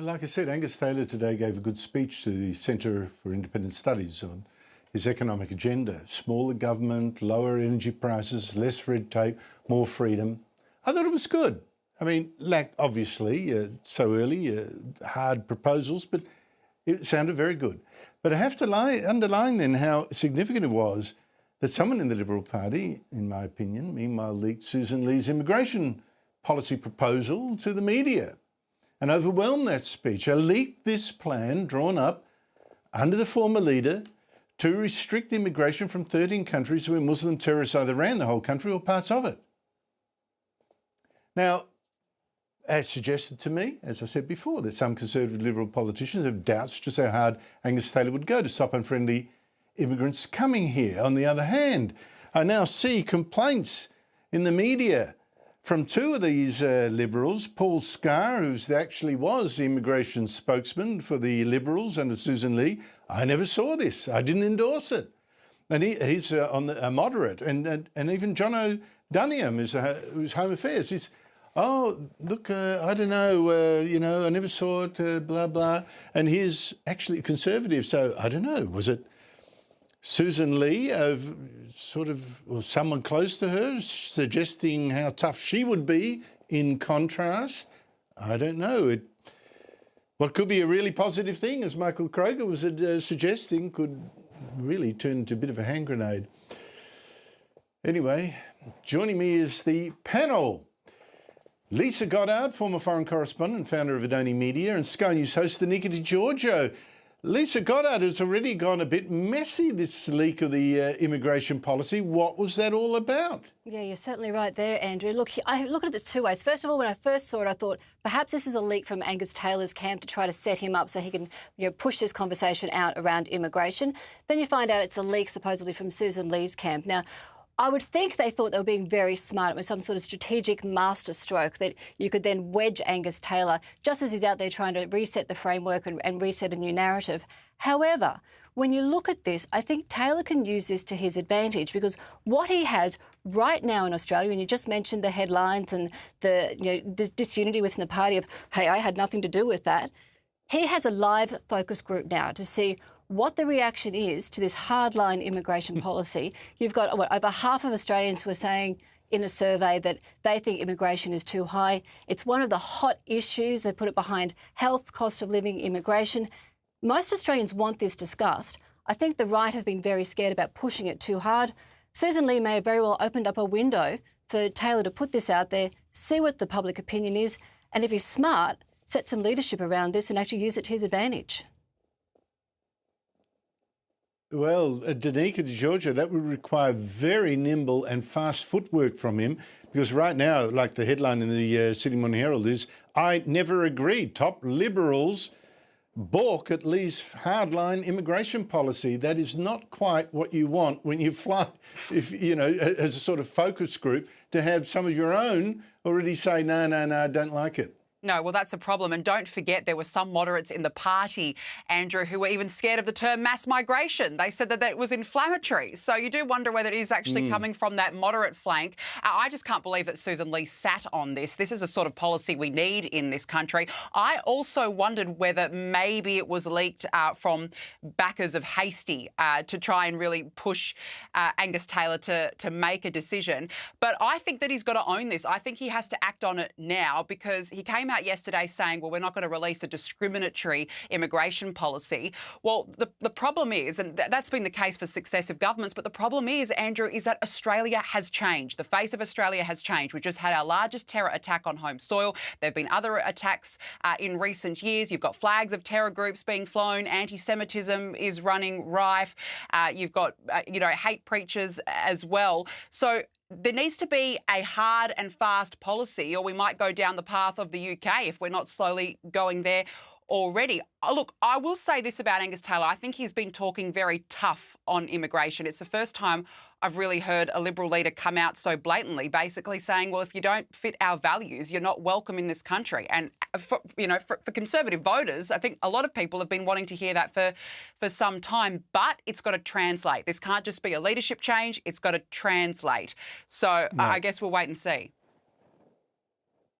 like I said, Angus Taylor today gave a good speech to the Centre for Independent Studies on his economic agenda. Smaller government, lower energy prices, less red tape, more freedom. I thought it was good. I mean, obviously, so early, hard proposals, but it sounded very good. But I have to underline then how significant it was that someone in the Liberal Party, in my opinion, meanwhile leaked Susan Lee's immigration policy proposal to the media and overwhelmed that speech. Leaked this plan drawn up under the former leader to restrict immigration from 13 countries where Muslim terrorists either ran the whole country or parts of it. Now, as suggested to me, as I said before, that some Conservative Liberal politicians have doubts just how hard Angus Taylor would go to stop unfriendly immigrants coming here. On the other hand, I now see complaints in the media from two of these Liberals, Paul Scar, who actually was the immigration spokesman for the Liberals under Susan Lee. I never saw this. I didn't endorse it. And he's a moderate. And even John O'Duniam, who's Home Affairs, he's, oh, look, I don't know, I never saw it, blah, blah. And he's actually a Conservative, so I don't know, was it Susan Lee, or someone close to her, suggesting how tough she would be in contrast? I don't know. What could be a really positive thing, as Michael Kroger was suggesting, could really turn into a bit of a hand grenade. Anyway, joining me is the panel. Lisa Goddard, former foreign correspondent and founder of Adoni Media, and Sky News host Danica Di Giorgio. Lisa Goddard has already gone a bit messy, this leak of the immigration policy. What was that all about? Yeah, you're certainly right there, Andrew. Look, I look at it two ways. First of all, when I first saw it, I thought perhaps this is a leak from Angus Taylor's camp to try to set him up so he can push this conversation out around immigration. Then you find out it's a leak supposedly from Susan Lee's camp. Now, I would think they thought they were being very smart. It was some sort of strategic masterstroke that you could then wedge Angus Taylor just as he's out there trying to reset the framework and reset a new narrative. However, when you look at this, I think Taylor can use this to his advantage because what he has right now in Australia, and you just mentioned the headlines and the disunity within the party of, hey, I had nothing to do with that. He has a live focus group now to see what the reaction is to this hardline immigration policy. You've got over half of Australians who are saying in a survey that they think immigration is too high. It's one of the hot issues. They put it behind health, cost of living, immigration. Most Australians want this discussed. I think the right have been very scared about pushing it too hard. Susan Lee may have very well opened up a window for Taylor to put this out there, see what the public opinion is, and if he's smart, set some leadership around this and actually use it to his advantage. Well, Danica Di Giorgio, that would require very nimble and fast footwork from him because right now, like the headline in the Sydney Morning Herald is, I never agreed. Top Liberals balk at Lee's hardline immigration policy. That is not quite what you want when you fly, as a sort of focus group, to have some of your own already say, no, I don't like it. No, well, that's a problem. And don't forget, there were some moderates in the party, Andrew, who were even scared of the term mass migration. They said that that was inflammatory. So you do wonder whether it is actually coming from that moderate flank. I just can't believe that Susan Lee sat on this. This is a sort of policy we need in this country. I also wondered whether maybe it was leaked from backers of Hasty to try and really push Angus Taylor to make a decision. But I think that he's got to own this. I think he has to act on it now because he came out yesterday saying, well, we're not going to release a discriminatory immigration policy. Well, the problem is, and that's been the case for successive governments, but the problem is, Andrew, is that Australia has changed. The face of Australia has changed. We just had our largest terror attack on home soil. There have been other attacks in recent years. You've got flags of terror groups being flown. Anti-Semitism is running rife. You've got, hate preachers as well. So there needs to be a hard and fast policy, or we might go down the path of the UK if we're not slowly going there already. Look, I will say this about Angus Taylor. I think he's been talking very tough on immigration. It's the first time I've really heard a Liberal leader come out so blatantly, basically saying, well, if you don't fit our values, you're not welcome in this country. And, for Conservative voters, I think a lot of people have been wanting to hear that for some time, but it's got to translate. This can't just be a leadership change. It's got to translate. So I guess we'll wait and see.